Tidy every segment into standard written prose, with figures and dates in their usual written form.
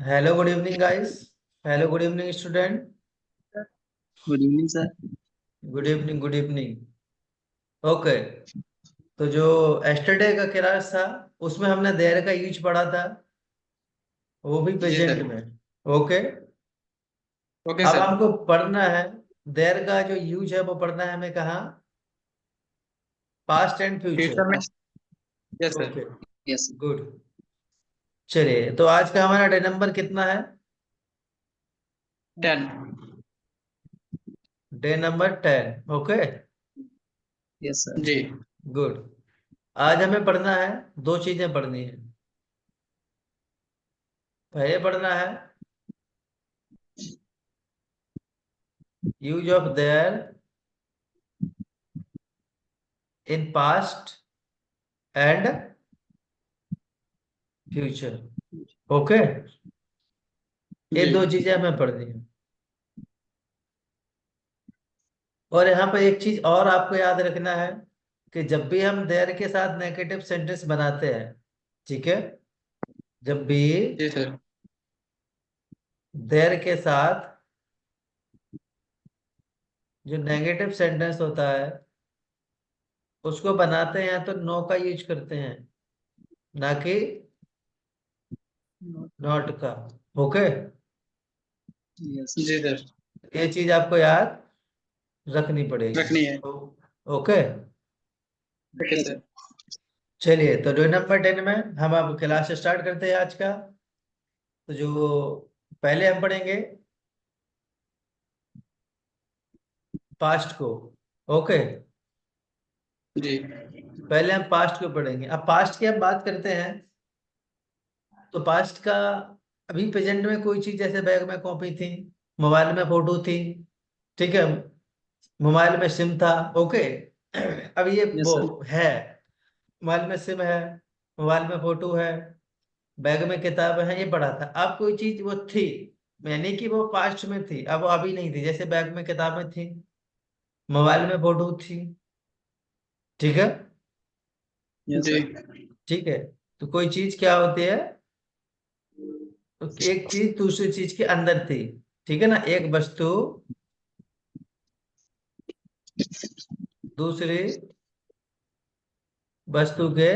Hello good evening guys. Hello good evening student. Good evening sir. Good evening good evening. Okay. तो जो yesterday का class था उसमें हमने देयर का यूज पढ़ा था, वो भी जी प्रेजेंट सर। में। ओके। ओके अब सर। हमको पढ़ना है देयर का जो यूज है वो पढ़ना है हमें कहाँ, पास्ट एंड फ्यूचर। फ्यूचर में। Yes sir. Okay yes. Good. चलिए तो आज का हमारा डे नंबर कितना है? 10। Day number 10। Okay yes sir जी। गुड। आज हमें पढ़ना है, दो चीजें पढ़नी है। पहले पढ़ना है use of there in past and future. Okay, ये जी दो चीजें हमें पढ़नी है। और यहाँ पर एक चीज और आपको याद रखना है कि जब भी हम देयर के साथ नेगेटिव सेंटेंस बनाते हैं, ठीक है, जब भी जी सर। देयर के साथ जो नेगेटिव सेंटेंस होता है उसको बनाते हैं तो नो का यूज करते हैं, ना कि नॉट का। ओके, यस जी सर। ये चीज आपको याद रखनी पड़ेगी। रखनी है। ओके। Okay sir. चलिए तो डे नंबर 10 में हम अब क्लास स्टार्ट करते हैं आज का। तो जो पहले हम पढ़ेंगे पास्ट को। ओके, जी। पहले हम पास्ट को पढ़ेंगे। अब पास्ट की हम बात करते हैं तो पास्ट का अभी प्रेजेंट में कोई चीज, जैसे बैग में कॉपी थी, मोबाइल में फोटो थी, ठीक है, मोबाइल में सिम था। ओके अब ये यस वो सर। है, मोबाइल में सिम है, मोबाइल में फोटो है, बैग में किताब है, ये पढ़ा था। अब कोई चीज वो थी, यानी कि वो पास्ट में थी, अब वो अभी नहीं थी, जैसे बैग में किताबें थी, मोबाइल में फोटो थी, ठीक है। यस जी। ठीक है, तो कोई चीज क्या होती है, तो एक चीज दूसरी चीज के अंदर थी, ठीक है ना, एक वस्तु दूसरी वस्तु के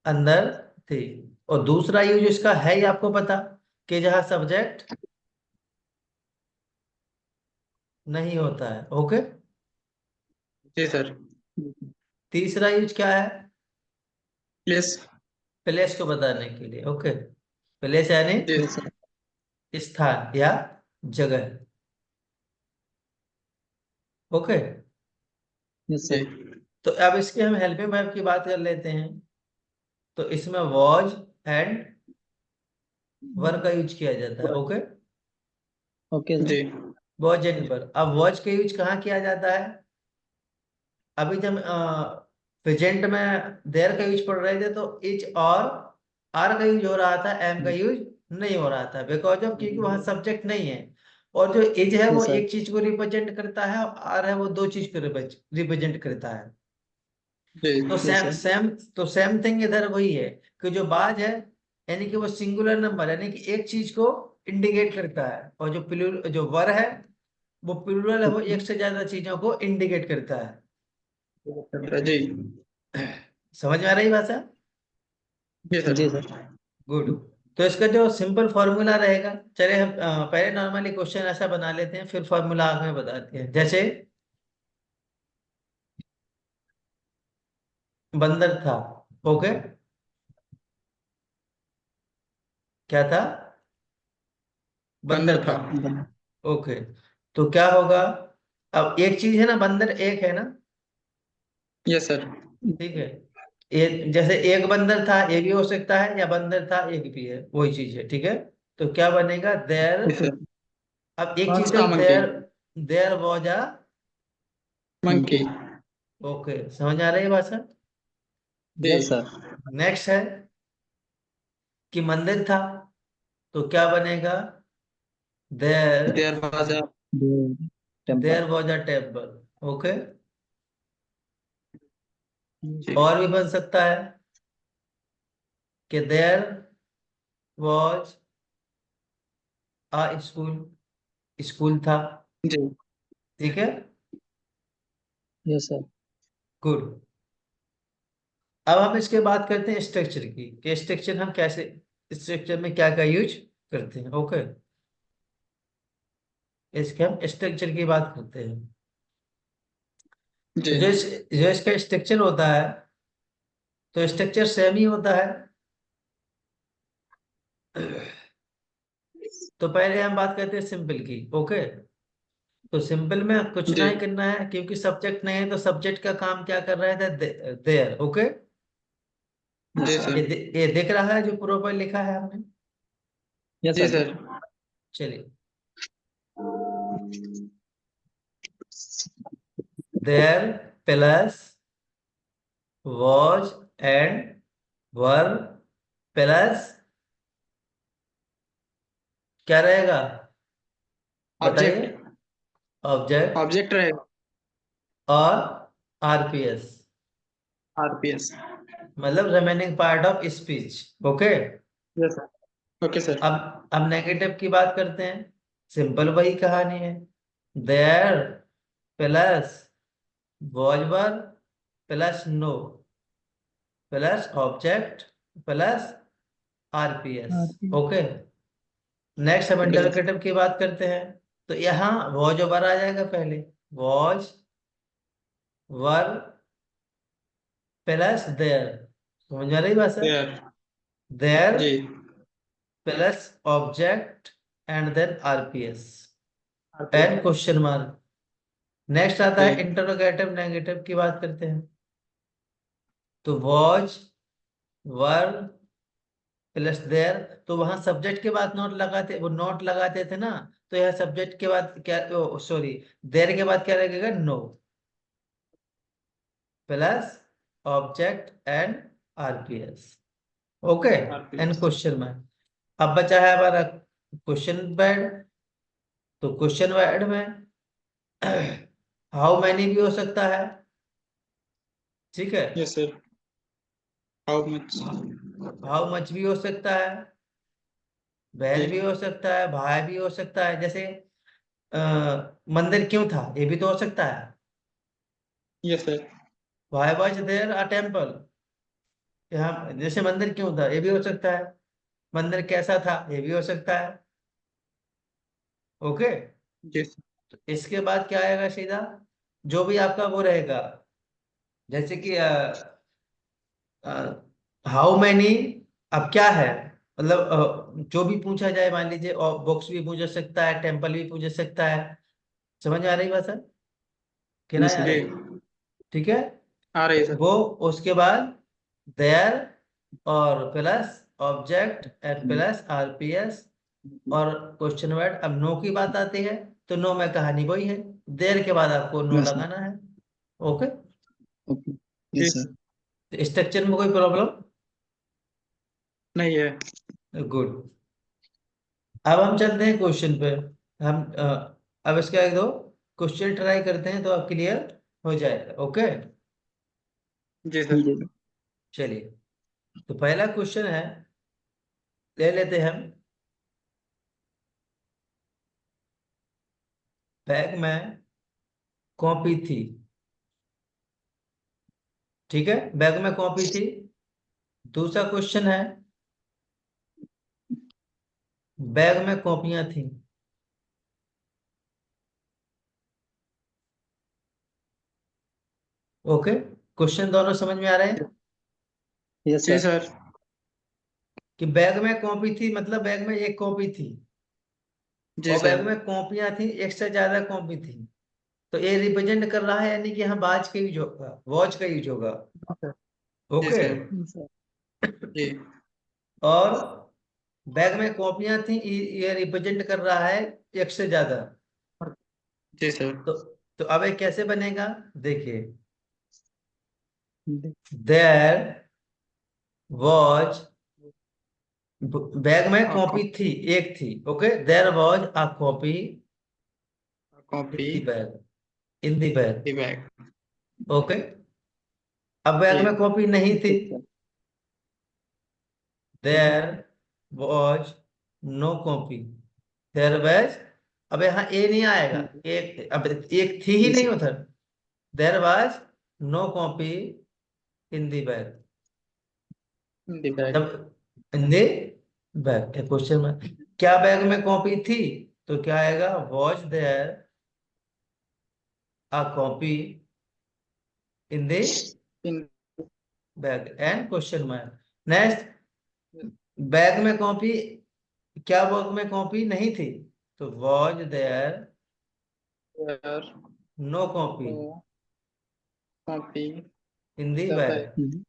अंदर थी। और दूसरा यूज इसका है ही आपको पता, कि जहां सब्जेक्ट नहीं होता है। ओके, जी सर। तीसरा यूज क्या है, यस। प्लेस को बताने के लिए। ओके, प्लेस यानी जी सर। स्थान या जगह। Okay, yes sir. तो अब इसके हम हेल्पिंग वर्ब की बात कर लेते हैं। तो इसमें वॉज एंड वर का यूज किया जाता है। ओके, ओके जी। Was and were. अब वॉज का यूज कहाँ किया जाता है, अभी जब प्रेजेंट में देयर का यूज पढ़ रहे थे तो इज और आर का यूज हो रहा था, एम का यूज नहीं हो रहा था, बिकॉज ऑफ क्योंकि वहां सब्जेक्ट नहीं है। और जो इज है वो यस सर। एक चीज को रिप्रेजेंट करता है, और आर है वो दो चीज को रिप्रेजेंट करता है। जी। तो यस सेम सर। सेम तो सेम थिंग इधर वही है, कि जो बाज है यानी कि वो सिंगुलर नंबर, यानी कि एक चीज को इंडिकेट करता है, और जो प्लूरल जो वर है वो प्लूरल है, वो एक से ज्यादा चीजों को इंडिकेट करता है। जी। समझ में आ रही भाषा? जी सर। जी सर। गुड। तो इसका जो सिंपल फॉर्मूला रहेगा, चले हम पहले नॉर्मली क्वेश्चन ऐसा बना लेते हैं, फिर फॉर्मूला आगे बताते हैं। जैसे बंदर था। ओके, क्या था, बंदर बंदर था। था। ओके, तो क्या होगा, अब एक चीज है ना, बंदर एक है ना, यस सर। ठीक है। ये जैसे एक बंदर था ये भी हो सकता है, या बंदर था एक भी है, वही चीज है, ठीक है। तो क्या बनेगा, देयर। Yes sir. अब एक चीज पांच है, का monkey. There, there was a. Monkey. Okay, समझ आ रही है भाषा? Yes sir. नेक्स्ट है कि मंदिर था, तो क्या बनेगा, there, there was a temple. There was a temple. Okay, जी और भी बन सकता है कि there was a school, school था। जी ठीक है, यस सर गुड। अब हम इसके बात करते हैं स्ट्रक्चर की, कि स्ट्रक्चर हम कैसे, स्ट्रक्चर में क्या क्या यूज करते हैं। ओके, इसके हम स्ट्रक्चर की बात करते हैं। जी तो जो इसका स्ट्रक्चर होता है, तो स्ट्रक्चर सेम ही होता है। तो पहले हम बात करते हैं सिंपल की। ओके, तो सिंपल में कुछ जी नहीं करना है, क्योंकि सब्जेक्ट नहीं है, तो सब्जेक्ट का काम क्या कर रहा है, देयर। ओके, जी सर ये दिख रहा है जो प्रॉपर लिखा है हमने। यस जी सर चलिए, there plus was and were plus क्या रहेगा, बताइए। ऑब्जेक्ट ऑब्जेक्ट ऑब्जेक्ट रहेगा और आरपीएस, आरपीएस मतलब remaining part of speech. Okay, yes sir okay sir अब नेगेटिव की बात करते हैं। सिंपल वही कहानी है, there plus was were plus no plus object plus RPS. Okay, next हम ओके सर इंटरोगेटिव की बात करते हैं। तो यहाँ वॉज वर आ जाएगा पहले, वॉज वर प्लस देयर। समझ में आ रही बात सर, देयर देयर जी plus object and then RPS and RPS question mark. Next आता जी है इंटरोगेटिव नेगेटिव की बात करते हैं। तो वॉज वर प्लस देयर, तो वहां सब्जेक्ट के बाद नोट लगाते, वो नोट लगाते थे ना, तो यह सब्जेक्ट के बाद क्या, सॉरी, देयर के बाद क्या लगेगा, no plus object and RPS. Okay, and RPS question mark. अब बचा है हमारा क्वेश्चन वर्ड। तो क्वेश्चन वर्ड में हाउ मैनी भी हो सकता है। ठीक है, yes sir how much how much भी हो सकता है, जी वैन भी हो सकता है, भाई भी हो सकता है। जैसे अ, मंदिर क्यों था, ये भी तो हो सकता है। Yes sir why was there a temple, यहाँ जैसे मंदिर क्यों था, ये भी हो सकता है। मंदिर कैसा था, ये भी हो सकता है। ओके, जी सर तो इसके बाद क्या आएगा सीधा, जो भी आपका वो रहेगा, जैसे कि हाउ मैनी, अब क्या है, मतलब जो भी पूछा जाए, मान लीजिए बॉक्स भी पूछ सकता है, टेम्पल भी पूछ सकता है। समझ में आ रही बात सर, कि ना यस आ जी रही। ठीक है, आ रही है सर वो उसके बाद देयर और plus object and plus RPS और क्वेश्चन वर्ड। अब नो की बात आती है, तो नो में कहानी वही है, देर के बाद आपको नो यस लगाना है। ओके, ओके जी यस सर सर, स्ट्रक्चर में कोई प्रॉब्लम, नहीं है गुड। अब हम चलते हैं क्वेश्चन पे। हम अब इसका एक दो क्वेश्चन ट्राई करते हैं, तो अब क्लियर हो जाएगा। ओके, जी सर चलिए, तो पहला क्वेश्चन है, ले लेते हैं हम। बैग में कॉपी थी। ठीक है, बैग में कॉपी थी। दूसरा क्वेश्चन है, बैग में कॉपियां थी। ओके, क्वेश्चन दोनों समझ में आ रहे हैं, यस जी सर कि बैग में कॉपी थी मतलब बैग में एक कॉपी थी, जी और बैग सर में कॉपियां थी, एक से ज्यादा कॉपी थी। तो ये रिप्रेजेंट कर रहा है, यानी कि यहाँ बाज का यूज होगा, वॉच का यूज होगा। जी ओके, सर जी और बैग में कॉपियां थी, ये रिप्रेजेंट कर रहा है एक से ज्यादा। जी सर तो तो अब ये कैसे बनेगा, देखिए, देयर वॉज, बैग में कॉपी थी, एक थी। Okay, there was a copy copy in the bag, in the bag. Bag okay, अब बैग जी। में कॉपी नहीं थी, there was no copy, there was, अब यहाँ ए नहीं आएगा, एक अब एक थी ही नहीं उधर, there was no copy in the bag, in the bag. जब इन दी बैग क्वेश्चन में क्या बैग में कॉपी थी, तो क्या आएगा, was there a copy in the in bag and question mark. Next, bag में कॉपी, क्या बैग में कॉपी नहीं थी, तो was there were no copy no copy in the the bag. Bag.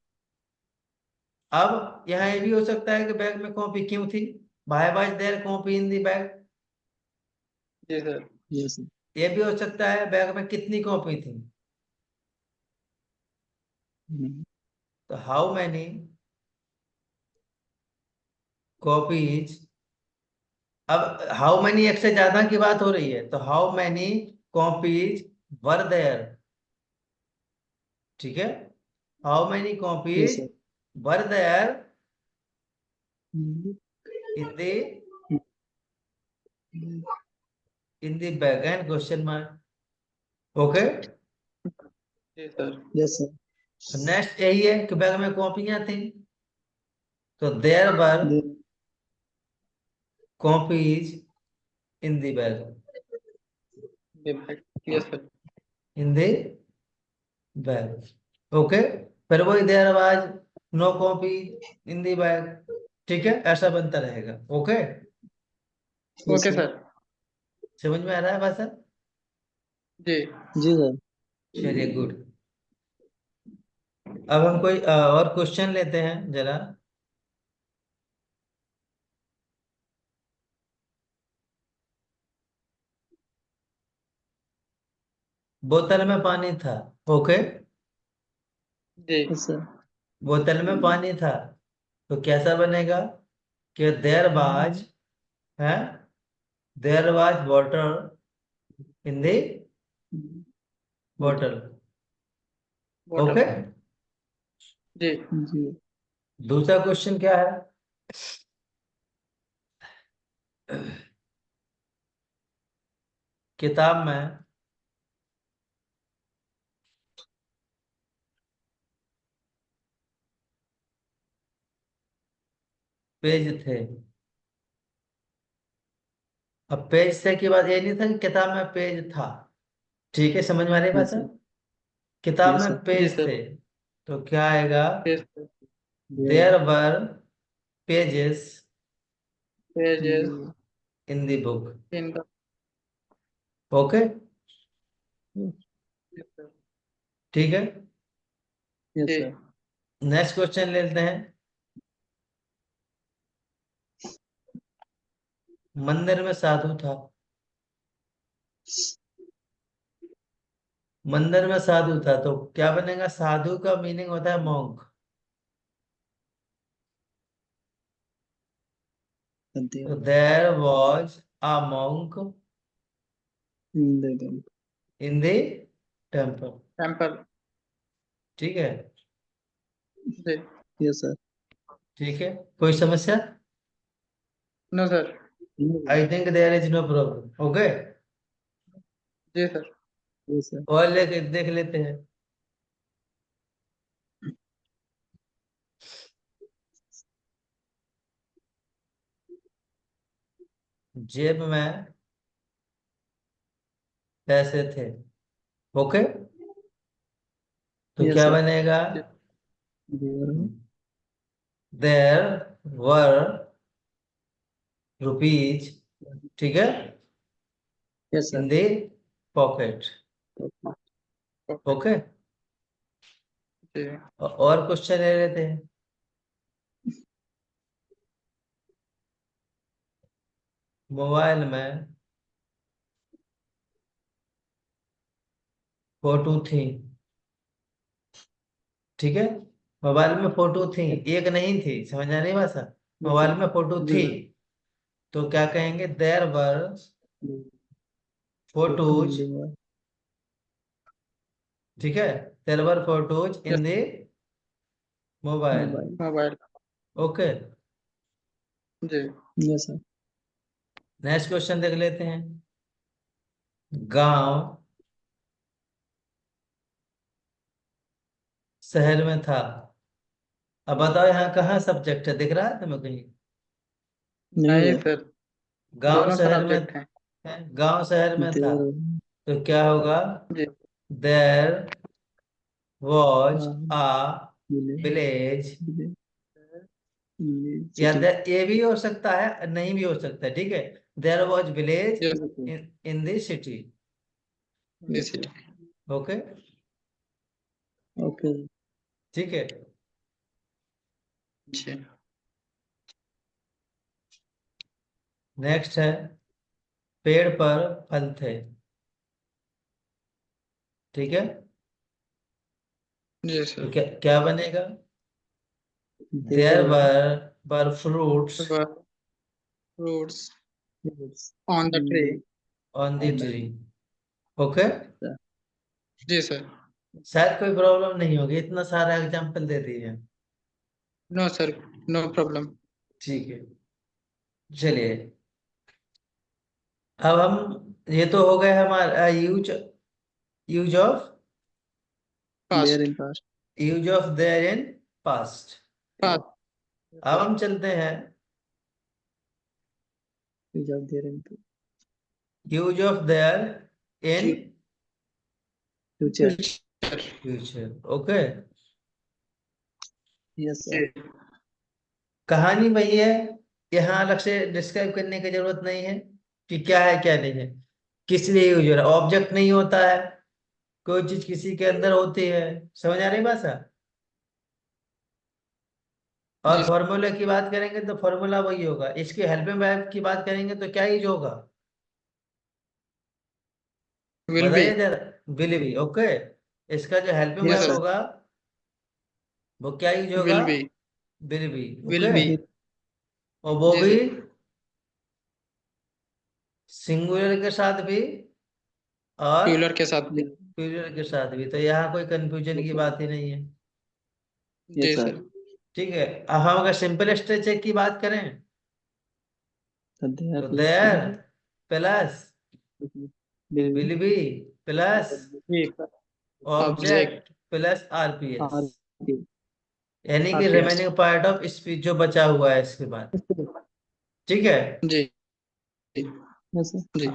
अब यहाँ ये भी हो सकता है कि बैग में कॉपी क्यों थी, why was there copy in the bag. जी सर। Yes, sir. ये भी हो सकता है बैग में कितनी कॉपी थी, Mm. तो हाउ मैनी कॉपीज, अब हाउ मैनी एक से ज्यादा की बात हो रही है, तो how many copies were there, ठीक है, how many Yes, copies sir. Were there Mm. In the Mm. In the bag and question mark. Okay, जी सर। Yes, sir. नेक्स्ट यही है कि बैग में कॉपियां थी, तो there were Then, copies in the bag, in the bag. Yes sir. In the bag. Okay, फिर वही there was no copy in the bag, ठीक है, ऐसा बनता रहेगा। Okay, yes, okay sir. Sir. समझ में आ रहा है भाषा? जी। जी sir. चलिए गुड। अब हम कोई और क्वेश्चन लेते हैं जरा। बोतल में पानी था, ओके, जी। Yes, sir. बोतल में पानी था, तो कैसा बनेगा कि है there was water in the Mm. Water. बोतल। बॉटल। ओके, जी। जी दूसरा क्वेश्चन क्या है, किताब में पेज थे, अब पेज से की बात ये नहीं था कि किताब में पेज था, ठीक है, समझ में आ रही है yes, भाषा, sir. किताब Yes, में sir. जी पेज सर। थे, तो क्या आएगा, yes sir. There. There were pages pages Mm. In the book. In the. Okay, Yes, yes sir. ठीक है, yes, जी। sir. नेक्स्ट क्वेश्चन लेते हैं। मंदिर में साधु था, मंदिर में साधु था, तो क्या बनेगा, साधु का मीनिंग होता है मॉन्क, तो There. There was a monk In the temple. In the temple, temple. ठीक है, जी। Yes, sir. ठीक है, कोई समस्या? No sir. No. I think there is no problem. Okay, जी सर। Yes, sir. और लेके देख लेते हैं। जेब में पैसे थे, ओके, तो Yes, क्या sir. बनेगा, जी। There. देयर वर रुपीज, ठीक है, Yes, sir. In the pocket. Okay. Okay. Okay, जी। और क्वेश्चन ले लेते हैं। मोबाइल में फोटो थी, ठीक है, मोबाइल में फोटो थी, एक नहीं थी, समझ आ रही भाषा, Yes, मोबाइल sir. में फोटो जी थी, sir. तो क्या कहेंगे, there were Photo photos, in the wall. ठीक है, there were photos yes. In the mobile. Mobile. Mobile. Okay, जी। Yes sir. नेक्स्ट क्वेश्चन देख लेते हैं। गांव शहर में था। अब बताओ यहाँ कहाँ सब्जेक्ट है, दिख रहा है तुम्हें कहीं? नहीं है। सर, गांव दोनों सर शहर में ऑब्जेक्ट हैं। है, गांव शहर में था, देर। तो क्या होगा? जी। देयर वॉज हाँ। आ विलेज। विलेज। विलेज। विलेज या सिटी। ये भी हो सकता है, नहीं भी हो सकता है, ठीक है। There was village yes. In the city. Yes this sir. City. Okay, okay. ठीक है। जी। नेक्स्ट है, पेड़ पर फल थे, ठीक है। जी तो सर। क्या क्या बनेगा? There there were fruits fruits fruits on the tree. On the on the tree. Okay, जी सर। शायद कोई प्रॉब्लम नहीं होगी, इतना सारा एग्जाम्पल दे दिए। No sir, no problem. ठीक है, चलिए। अब हम, ये तो हो गए हमारा use use of there past. In past. Use of there in past. Past. अब हम चलते हैं use of there in use of there in future. Future. Okay, yes sir. जी। कहानी वही है, यहाँ अलग से डिस्क्राइब करने की जरूरत नहीं है कि क्या है क्या नहीं है, किस लिए यूज हो रहा है। ऑब्जेक्ट नहीं होता है, कोई चीज किसी के अंदर होती है। समझ आ रही बात सर? और जी। फॉर्मूले की बात करेंगे तो फॉर्मूला वही होगा। इसकी हेल्पिंग वर्ब की बात करेंगे तो क्या यूज होगा? Will B. बताइए जरा। Will be. ओके, इसका जो हेल्पिंग यस वर्ब सर। होगा वो क्या यूज होगा? Will be. Will be. Will okay, be. और वो जी भी सर। सिंगुलर के साथ भी और प्यूलर के साथ भी। प्लूरल के साथ भी। तो यहाँ कोई कंफ्यूजन की बात ही नहीं है, यस जी सर। सर। ठीक है। अब हम अगर सिंपल स्ट्रक्चर की बात करें देर तो plus there plus will will be plus जी। Object. Object plus RPS, R यानी कि RPS. Remaining part of speech जो बचा हुआ है इसके बाद, ठीक है। जी। Yes sir. जी।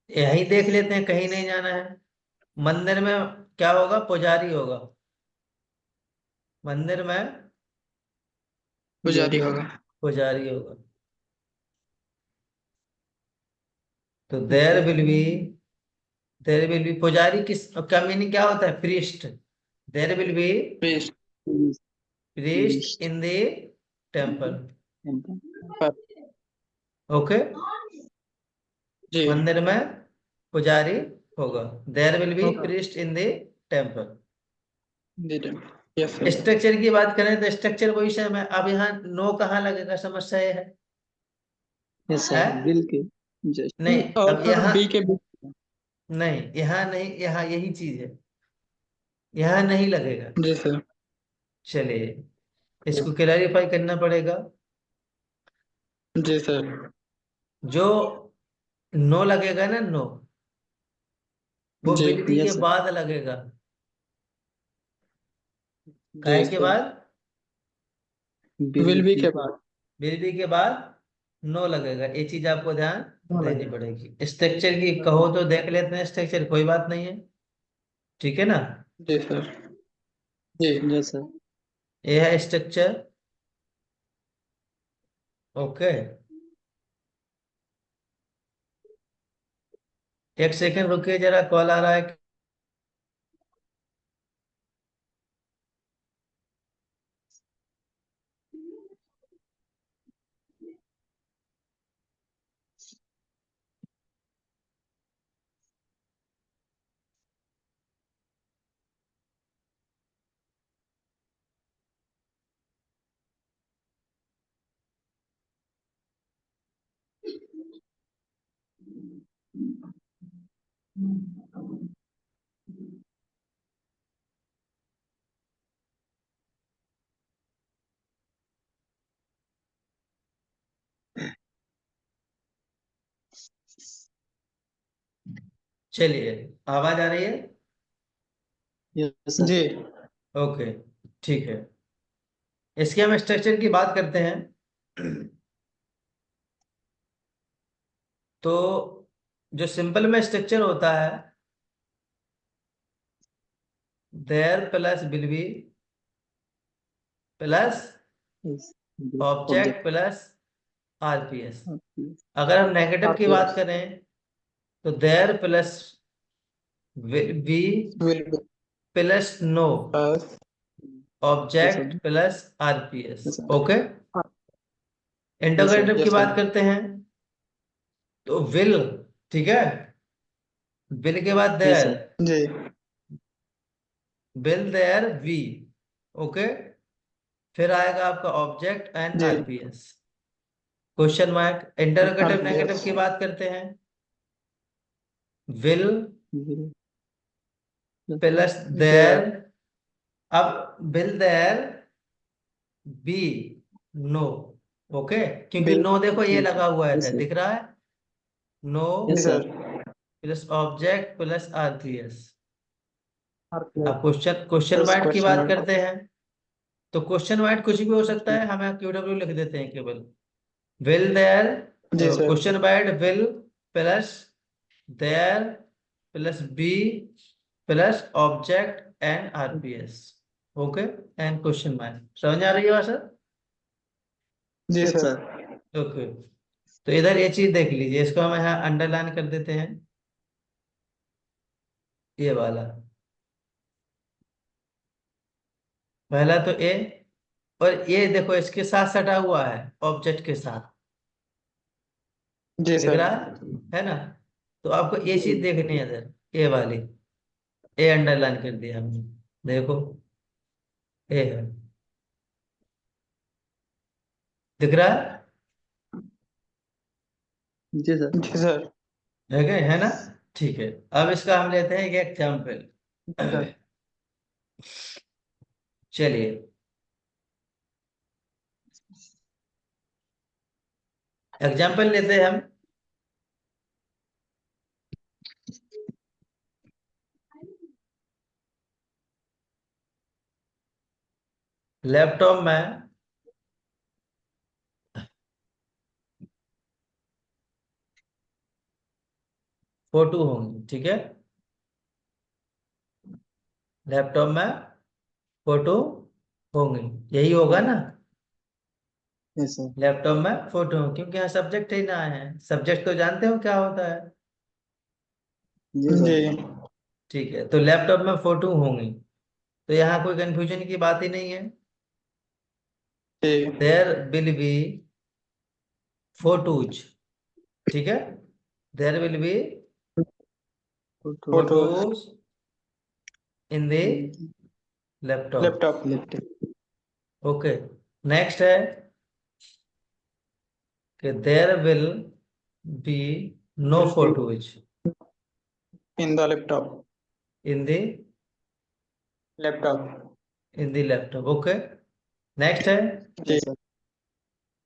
यही देख लेते हैं, कहीं नहीं जाना है। मंदिर में क्या होगा? पुजारी होगा। मंदिर में पुजारी होगा। पुजारी होगा। तो ओके। देयर विल बी पुजारी, किस का मीनिंग क्या होता है? Priest. There will be priest. Priest in the temple. पर। ओके, जी। मंदिर में पुजारी होगा। देयर विल बी होगा। Priest in the temple. जी। Yes sir. स्ट्रक्चर की बात करें तो स्ट्रक्चर वही सेम है। अब यहाँ नो कहाँ लगेगा, समस्या ये यस है? सर। विल के जस्ट। नहीं, अब और यहाँ बी के बीच। नहीं, यहाँ नहीं, यहाँ यही चीज है, यहाँ नहीं लगेगा। जी सर। चलिए, इसको क्लैरिफाई करना पड़ेगा। जी सर। जो नो लगेगा ना, नो, वो जी। विल बी के यस सर। बाद लगेगा। जी काहे के सर। बाद? विल विल बी बी के के बाद। विल बी के बाद नो लगेगा। ये चीज आपको ध्यान नो देनी लगेगा। पड़ेगी। स्ट्रक्चर की कहो तो देख लेते हैं, स्ट्रक्चर कोई बात नहीं है, ठीक है ना। जी सर। जी। Yes sir. ये है स्ट्रक्चर। ओके, एक सेकंड रुकिए जरा, कॉल आ रहा है। चलिए, आवाज आ रही है? Yes sir. जी ओके, ठीक है। इसके हम स्ट्रक्चर की बात करते हैं। तो जो सिंपल में स्ट्रक्चर होता है, there plus will be plus object object plus RPS. अगर हम नेगेटिव की बात RPS करें तो there plus will be will be plus no plus plus object object plus RPS. Plus okay, yes sir. Interrogative की yes sir बात करते हैं तो विल, ठीक है, विल के बाद यस देयर, सर। जी विल देयर वी। ओके, फिर आएगा आपका ऑब्जेक्ट एंड जी RPS, question mark. Interrogative negative RPS की बात करते हैं, विल प्लस देयर। there अब will there be no. Okay, क्योंकि be नो देखो ये लगा हुआ यस है, सर। दिख रहा है, नो जी yes sir sir. Plus object plus RPS. RPS अब क्वेश्चन क्वेश्चन plus वर्ड की question बात mark करते हैं। तो क्वेश्चन वर्ड कुछ भी हो सकता है, हमें क्यूडब्ल्यू लिख देते हैं केवल। विल देयर, जी sir question word will plus there plus be plus object and RPS. Okay, and question mark. समझ आ रही है सर? जी यस सर सर। ओके, तो इधर ये चीज देख लीजिए, इसको हम यहाँ अंडरलाइन कर देते हैं, ये वाला पहला तो ए। और ये देखो इसके साथ सटा हुआ है, ऑब्जेक्ट के साथ, जी दिख सर रहा है ना? तो आपको ये चीज देखनी है इधर, ए वाली, ए अंडरलाइन कर दिया हमने, देखो ए है, दिख रहा जी सर। जी सर है क्या, है ना? ठीक है, अब इसका हम लेते हैं एक एग्जाम्पल। सर चलिए, एग्जाम्पल लेते हैं हम। लैपटॉप में फोटो होंगी, ठीक है, लैपटॉप में फोटो होंगी, यही होगा ना? Yes sir. लैपटॉप में फोटो, क्योंकि यहाँ सब्जेक्ट ही ना है, सब्जेक्ट तो जानते हो क्या होता है? जी जी सर। ठीक है, तो लैपटॉप में फोटो होंगी, तो यहाँ कोई कंफ्यूजन की बात ही नहीं है। जी देयर विल बी फोटोज, ठीक है, there will be photo photos photos in the laptop. Laptop laptop. Okay, next है कि there will be no will be फोटोज in the laptop in the laptop laptop. Okay, next है जी yes sir.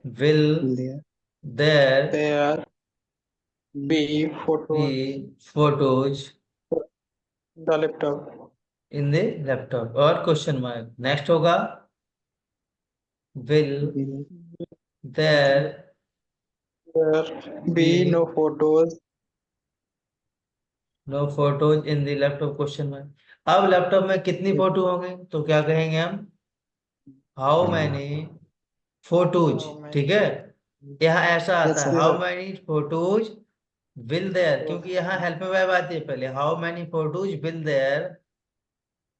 Will there there there be be photos photos in the laptop in the laptop, और question mark. Next होगा will will there there be be no photos no photos in the laptop, question mark. अब laptop में कितनी photo होंगे, तो क्या कहेंगे हम? How many photos, how many ठीक है, यहाँ ऐसा आता यस है सर। जी how sir many photos will there, क्योंकि यहाँ हेल्प में वर्ब आती है पहले, how many photos will there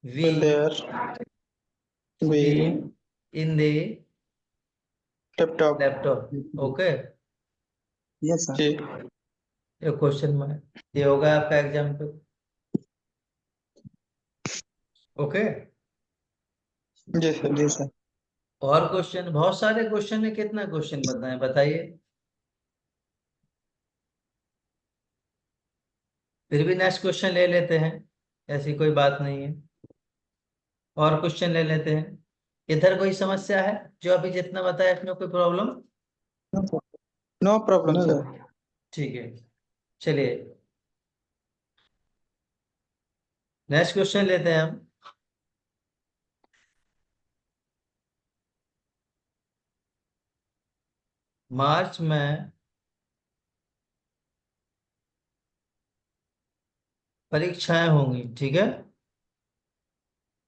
we will there be be in the laptop laptop. Okay, yes sir. जी ये क्वेश्चन मार्क, ये होगा आपका एग्जाम्पल। ओके, जी सर जी सर। और क्वेश्चन बहुत सारे क्वेश्चन है, कितना क्वेश्चन बताएं, बताइए। फिर भी नेक्स्ट क्वेश्चन ले लेते हैं, ऐसी कोई बात नहीं है, और क्वेश्चन ले लेते हैं। इधर कोई समस्या है? जो अभी जितना बताया इसमें कोई problem? no problem no sir sir. ठीक है, चलिए, नेक्स्ट क्वेश्चन लेते हैं हम। मार्च में परीक्षाएं होंगी, ठीक है।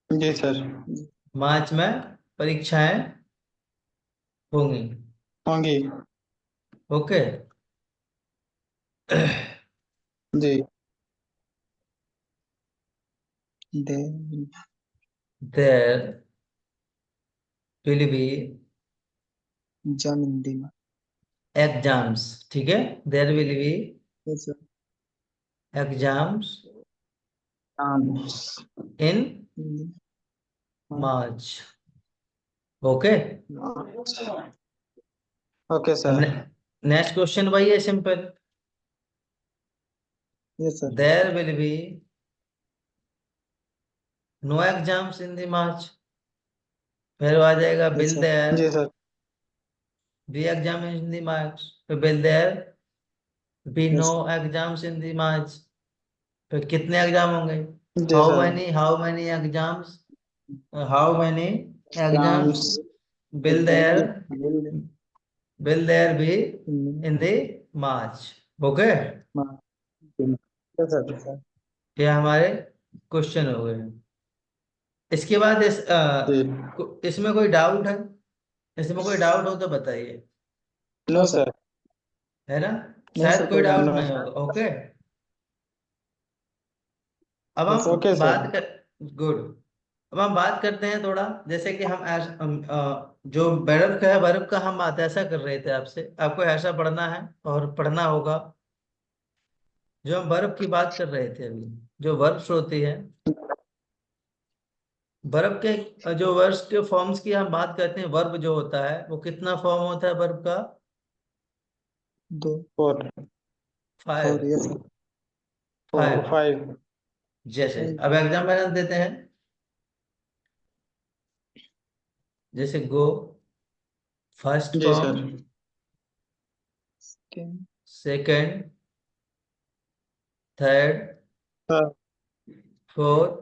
जी सर। मार्च में परीक्षाएं होंगी। होंगी। ओके। जी। दे there will be exam in the exams, ठीक है। There will be yes sir exams arms. In March. Okay. Okay अब सर। नेक्स्ट क्वेश्चन वही है, simple. Yes sir there will be no exams in the March. फिर आ जाएगा yes will sir there जी sir. Be exam in the March. फिर will there be no yes exams in the March. फिर कितने exam होंगे? जी sir. How many exams, how many exams arms. will there will will there be in in the March? Okay. Yes sir. ये हमारे question हो गए। इसके बाद जी। इसमें कोई डाउट है? इसमें कोई डाउट हो तो बताइए, नो सर। है ना। नहीं शायद सर कोई कोई डाउट डाउट नो नहीं सर। होगा। ओके। अब यस हम ओके सर। बात कर गुड। अब हम बात करते हैं थोड़ा, जैसे कि जो वर्ब का है, वर्ब का हम बात ऐसा कर रहे थे आपसे, आपको ऐसा पढ़ना है और पढ़ना होगा। जो हम वर्ब की बात कर रहे थे अभी, जो वर्ब्स होती है, वर्ब के जो वर्ब्स के फॉर्म्स की हम बात करते हैं, वर्ब जो होता है वो कितना फॉर्म होता है वर्ब का? दो four. Four five. Yes sir five. Five. जैसे अब एग्जाम्पल देते हैं, जैसे गो फर्स्ट जी फॉर्म, सर। सेकंड, थर्ड, हाँ। Fourth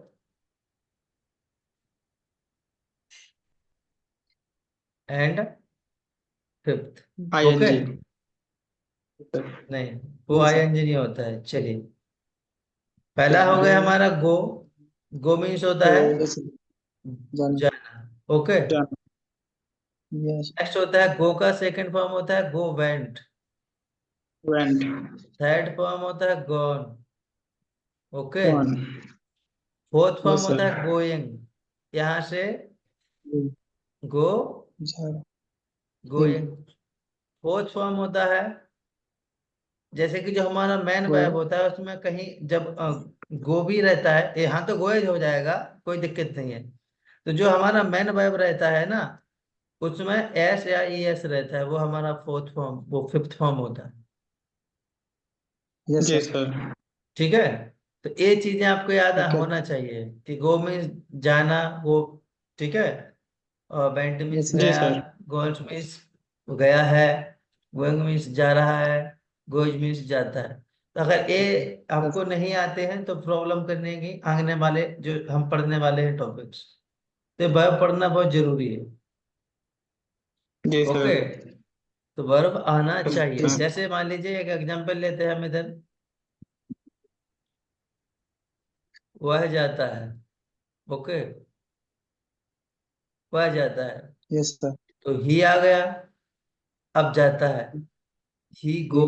and fifth. I N okay. जी। नहीं, वो यस सर आईएनजी नहीं होता है। चलिए, पहला हो गो गया हमारा गो। गो मीन्स होता है यस जाना जाना। ओके। यस नेक्स्ट होता है गो का सेकंड फॉर्म होता है go went. Went. Third form होता है gone. Okay. One. Fourth form yes होता सर। है गोइंग। यहां से गो, जा गोइंग। फोर्थ फॉर्म होता है, जैसे कि जो हमारा मैन गो वर्ब होता है उसमें कहीं जब गो भी रहता है, यहाँ तो गोएज हो जाएगा, कोई दिक्कत नहीं है। तो जो हमारा मैन वर्ब रहता है ना, उसमें एस या ई एस रहता है, वो हमारा फोर्थ फॉर्म, वो फिफ्थ फॉर्म होता है। यस जी सर सर। ठीक है। तो ये चीजें आपको याद ओके होना चाहिए कि गो मीन्स जाना, वो, ठीक है। और वेंट मीन्स यस सर जी गया, सर। गोइंग मीन्स गया है, गोइंग मीन्स जा रहा है, गोइज मीन्स जाता है। तो अगर ये यस आपको नहीं आते हैं तो प्रॉब्लम करने की आने वाले जो हम पढ़ने वाले हैं टॉपिक्स, तो वर्ब पढ़ना बहुत जरूरी है। जी ओके। सर। तो वर्ब आना चाहिए। यस जैसे मान लीजिए एक एग्जांपल लेते हैं हम इधर, वह जाता है। ओके। वह जाता है, यस सर तो ही आ गया। अब जाता है, ही गो।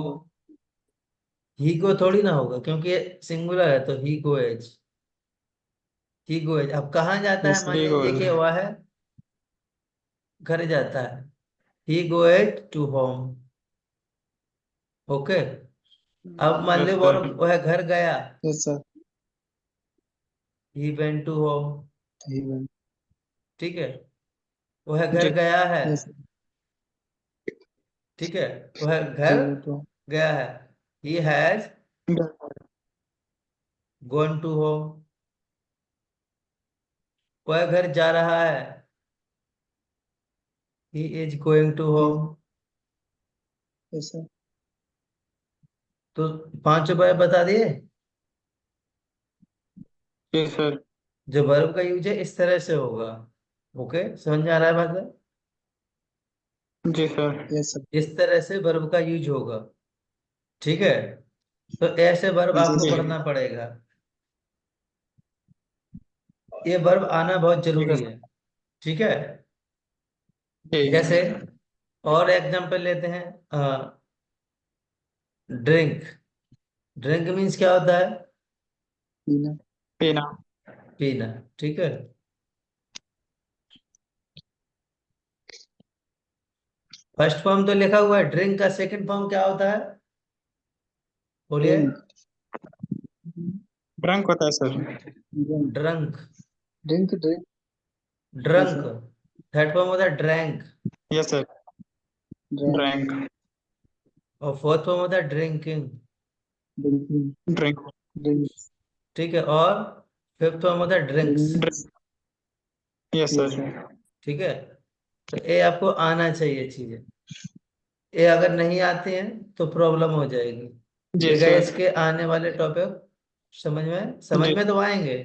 ही को थोड़ी ना होगा क्योंकि ये सिंगुलर है, तो ही गोएज। ही गोएज। अब कहाँ जाता है? यस मान ठीक हो लीजिए कि वह है घर जाता है, he goes to home. Okay. अब मान लो यस वो सर। वह घर गया, yes sir he went to home. Even ठीक है। वह घर जी। गया है, यस ठीक है। वह जी घर वो तो गया है, he has gone to home. वह घर जा रहा है, he is going to he home. Yes sir तो पांच उपाय बता दिए। जी सर। जो वर्ब का यूज है इस तरह से होगा। ओके, समझ में आ रहा है बात है? जी सर। Yes sir. इस तरह से वर्ब का यूज होगा। ठीक है, तो ऐसे वर्ब जी आपको जी सर। पढ़ना पड़ेगा। ये वर्ब आना बहुत ठीक है जरूरी सर। है। ठीक है, जैसे जी। और एग्जांपल लेते हैं। ड्रिंक। ड्रिंक मीन्स क्या होता है? पीना। पीना। पीना। ठीक है, फर्स्ट फॉर्म तो लिखा हुआ है ड्रिंक का, सेकंड फॉर्म क्या होता है? बोलिए। ड्रिंक। ड्रंक होता है sir. Drink. Drunk. Drink drink. Yes drunk. Sir. Third form होता है drank. Yes sir. Drank. Drank. और फोर्थ फॉर्म होता है ड्रिंकिंग। ड्रिंकिंग। ड्रिंक। ड्रिंक्स। ठीक है, और फिफ्थ फॉर्म होता है drinks. Drinks. Drink. Yes yes sir. Sir. ठीक है, तो ये आपको आना चाहिए चीजें। ये अगर नहीं आती हैं तो प्रॉब्लम हो जाएगी। जी ये गए सर। इसके आने वाले टॉपिक। समझ जी में तो आएंगे,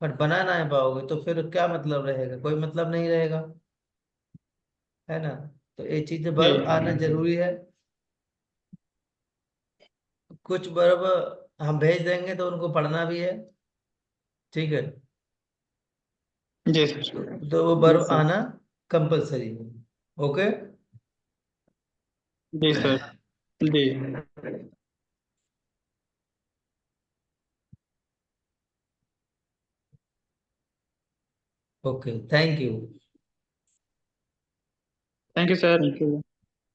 बट बना ना पाओगे तो फिर क्या मतलब रहेगा? कोई मतलब नहीं रहेगा, है ना? तो ये चीजें जी। वर्ब आना जरूरी है। कुछ वर्ब हम भेज देंगे तो उनको पढ़ना भी है। ठीक है, जी सर। तो वो यस वर्ब सर। आना कंपलसरी है। ओके। जी सर। जी। Okay, thank you. Thank you sir. Thank you.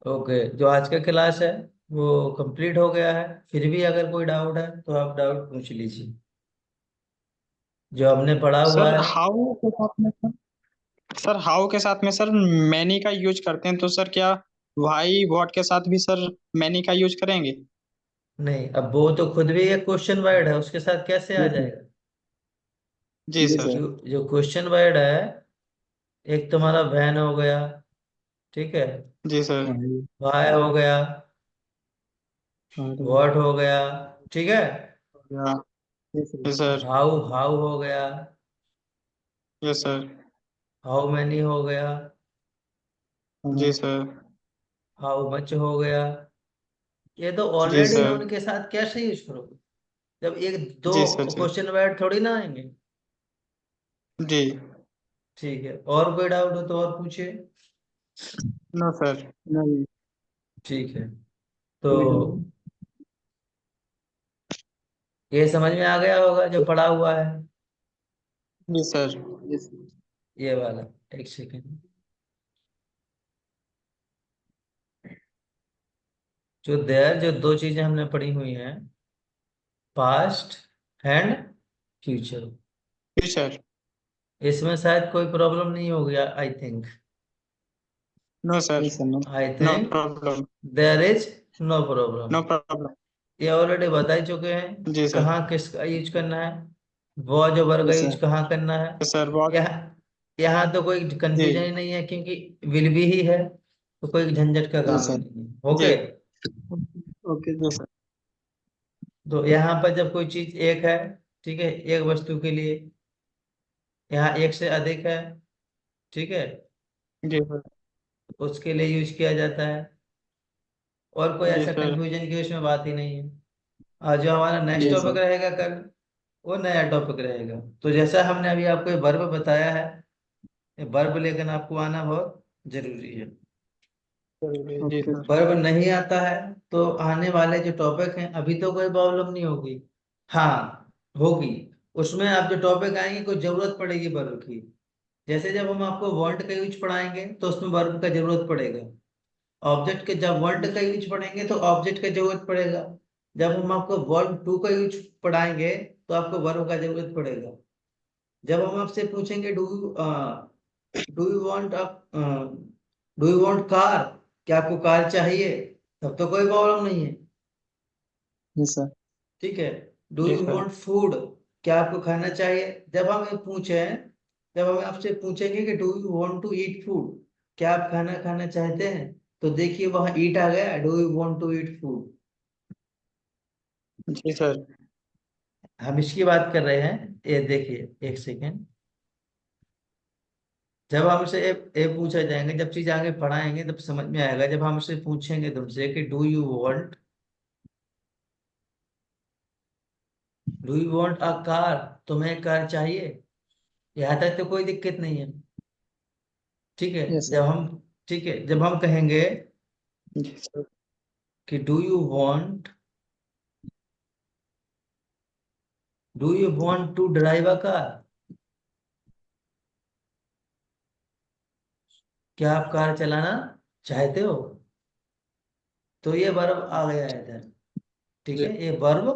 Okay, जो आज का क्लास है वो कंप्लीट हो गया है। फिर भी अगर कोई डाउट है तो आप डाउट पूछ लीजिए, जो हमने पढ़ा हुआ सर है। हाउ के साथ में सर हाउ के साथ में सर मैनी का यूज करते हैं तो सर क्या वाई वॉट के साथ भी सर मैनी का यूज करेंगे? नहीं, अब वो तो खुद भी एक क्वेश्चन वर्ड है, उसके साथ कैसे आ यस सर। जाएगा? जी जी सर। सर। जो क्वेश्चन वर्ड है, एक तुम्हारा वैन हो गया, ठीक है, जी सर। हाँ। वाई हो गया, और व्हाट हो गया, ठीक है, या। Yes sir. Yes sir. How how हो गया, यस सर। हाउ मैनी हो गया, जी हाँ। सर। हाउ मच हो गया। ये तो जी ऑलरेडी है, सर। उनके साथ कैसे यूज करोगे जब एक दो जी सर। जी। क्वेश्चन वर्ड थोड़ी ना आएंगे? जी। ठीक है, और कोई डाउट हो तो और पूछिए। No sir. नहीं। ठीक है, तो कोई डाउट। ये समझ में आ गया होगा जो पढ़ा हुआ है, जी सर। यस। ये वाला। एक सेकेंड, जो दो चीजें हमने पढ़ी हुई हैं, पास्ट एंड फ्यूचर, जी सर। इसमें शायद कोई प्रॉब्लम नहीं होगी, I think. No sir. Yes sir. No. I no think problem. There is no problem. No problem. ये ऑलरेडी बता ही चुके हैं जी सर। कहाँ किसका यूज करना है, वो जो वर्ग का यस यूज सर। कहाँ करना है। यस सर बहुत। यहाँ यहाँ तो कोई जी। कंफ्यूजन ही नहीं है, क्योंकि विल भी ही है, तो कोई झंझट का यस काम ही सर। नहीं है। जी। Okay, okay. जी सर। तो यहाँ पर जब कोई चीज एक है, ठीक है, एक वस्तु के लिए, यहाँ एक से अधिक है, ठीक है, जी सर। उसके लिए यूज किया जाता है। और कोई जी ऐसा सर। कंफ्यूजन की उसमें बात ही नहीं है। आज जो हमारा नेक्स्ट यस टॉपिक सर। रहेगा कल, वो नया टॉपिक रहेगा। तो जैसा हमने अभी आपको ये वर्ब बताया है, ये वर्ब लेकर आपको आना बहुत जरूरी है। जी ओके। सर। वर्ब नहीं आता है तो आने वाले जो टॉपिक हैं अभी तो कोई प्रॉब्लम नहीं होगी। हाँ, होगी। उसमें आप जो टॉपिक आएंगे कोई जरूरत पड़ेगी वर्ब की। जैसे जब हम आपको वांट का यूज पढ़ाएंगे तो उसमें वर्ब का जरूरत पड़ेगा। ऑब्जेक्ट के जब वांट का यूज पढ़ेंगे तो ऑब्जेक्ट का जरूरत पड़ेगा। जब हम आपको वर्ब टू का यूज पढ़ाएंगे तो आपको वर्ब का जरूरत पड़ेगा। जब हम आपसे पूछेंगे do you want do you want car, क्या आपको कार चाहिए, तब तो कोई प्रॉब्लम नहीं है। Yes sir. ठीक है, डू जी यू सर। वांट फूड, क्या आपको खाना चाहिए। जब हम ये पूछे जब हम आपसे पूछेंगे कि do you want to eat food, क्या आप खाना खाना चाहते हैं, तो देखिए वहां ईट आ गया, do you want to eat food. जी सर। हम इसकी बात कर रहे हैं, ये देखिए एक सेकेंड। जब हमसे ए पूछा जाएंगे, जब चीज आगे पढ़ाएंगे तब समझ में आएगा। जब हमसे पूछेंगे तुमसे कि do you want a car, तुम्हें कार चाहिए, यहाँ तक तो कोई दिक्कत नहीं है। ठीक है। Yes sir. ठीक है, जब हम कहेंगे जी सर। कि do you want to drive a car, क्या आप कार चलाना चाहते हो, तो ये वर्ब आ गया है इधर। ठीक जी है, ये वर्ब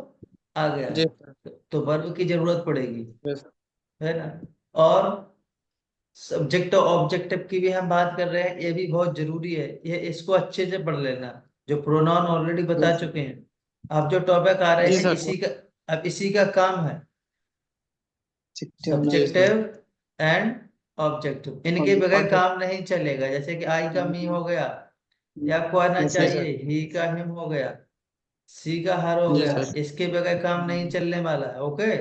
आ गया जी है, सर। तो वर्ब की जरूरत पड़ेगी, जी सर। है ना। और सब्जेक्ट और ऑब्जेक्टिव की भी हम बात कर रहे हैं, ये भी बहुत जरूरी है, ये इसको अच्छे से पढ़ लेना। जो प्रोनाउन ऑलरेडी बता यस सर। चुके हैं। अब जो टॉपिक आ रहे जी हैं सर। इसी का, अब इसी का काम है ऑब्जेक्टिव ना। जी सब्जेक्टिव सर। एंड ऑब्जेक्टिव, इनके बगैर ऑब्जेक्ट। काम नहीं चलेगा। जैसे कि आई का मी हो गया, या आपको आना यस जी सर। सर। चाहिए, ही का हिम हो गया, सी का हर हो जी गया, सर। इसके बगैर काम नहीं चलने वाला है। ओके।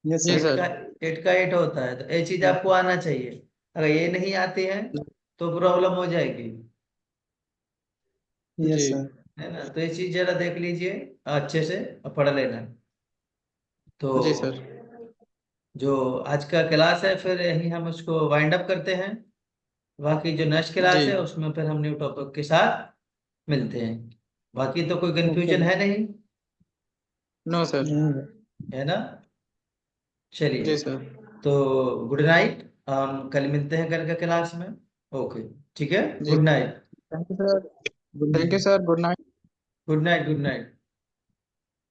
यस जी सर। At sir. का एट का एट होता है, तो ये चीज आपको आना चाहिए। अगर ये नहीं आती है तो प्रॉब्लम हो जाएगी, यस जी सर। है ना। तो ये चीज जरा देख लीजिए अच्छे से और पढ़ लेना। तो जी सर। जो आज का क्लास है फिर यही हम उसको वाइंड अप करते हैं। बाकी जो नेक्स्ट जी। क्लास है उसमें फिर हम न्यू टॉपिक के साथ मिलते हैं। बाकी तो कोई ओके कंफ्यूजन सर। है नहीं, नो सर। नहीं सर। है ना। चलिए, जी सर। तो गुड नाइट, हम कल मिलते हैं कल के क्लास में। ओके, ठीक है, जी good night. Thank you sir. Thank you sir. Good night. Good night, good night.